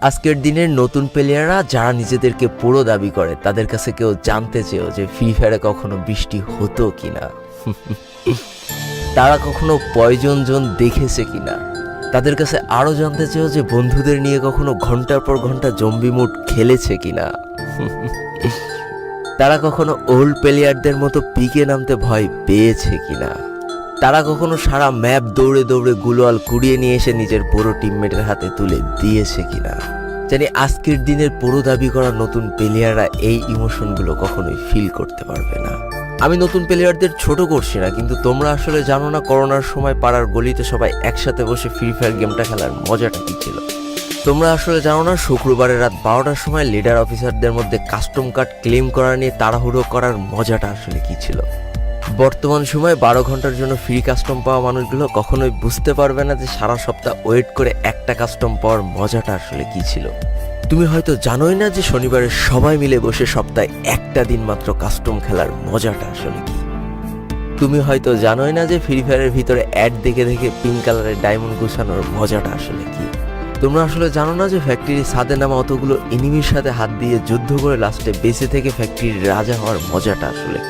আজকের দিনের নতুন প্লেয়াররা যারা নিজেদেরকে পুরো দাবি করে তাদের কাছে কেউ জানতে চেয়েও যে ফ্রি ফায়ারে কখনো বৃষ্টি হতো কিনা, তারা কখনো পয়জন জোন দেখেছে কিনা, তাদের কাছে আরও জানতে চেয়েও যে বন্ধুদের নিয়ে কখনো ঘন্টার পর ঘন্টা জম্বি মুড খেলেছে কিনা, তারা কখনো ওল্ড প্লেয়ারদের মতো পিকে নামতে ভয় পেয়েছে কিনা, তারা কখনো সারা ম্যাপ দৌড়ে দৌড়ে গুলোয়াল কুড়িয়ে নিয়ে এসে নিজের পুরো টিমমেটের হাতে তুলে দিয়েছে কিনা। জানি আজকের দিনের পুরো দাবি করা নতুন প্লেয়াররা এই ইমোশনগুলো কখনোই ফিল করতে পারবে না। আমি নতুন প্লেয়ারদের ছোট করছি না, কিন্তু তোমরা আসলে জানো না করোনার সময় পাড়ার গলিতে সবাই একসাথে বসে ফ্রি ফায়ার গেমটা খেলার মজাটা কী ছিল। তোমরা আসলে জানো না শুক্রবারের রাত 12টার সময় লিডার অফিসারদের মধ্যে কাস্টম কার্ড ক্লেম করা নিয়ে তাড়াহুড়ো করার মজাটা আসলে কী ছিল। বর্তমান সময়ে 12 ঘন্টার জন্য ফ্রি কাস্টম পাওয়া মানুষগুলো কখনোই বুঝতে পারবে না যে সারা সপ্তাহ ওয়েট করে একটা কাস্টম পাওয়ার মজাটা আসলে কী ছিল। তুমি হয়তো জানোই না যে শনিবারে সবাই মিলে বসে সপ্তাহে একটা দিন মাত্র কাস্টম খেলার মজাটা আসলে কী। তুমি হয়তো জানোই না যে ফ্রি ফায়ারের ভিতরে অ্যাড দেখে দেখে পিঙ্ক কালারের ডায়মন্ড গুছানোর মজাটা আসলে কী। তোমরা আসলে জানো না যে ফ্যাক্টরির ছাদে নামা অতগুলো এনিমির সাথে হাত দিয়ে যুদ্ধ করে লাস্টে বেঁচে থেকে ফ্যাক্টরির রাজা হওয়ার মজাটা আসলে কী।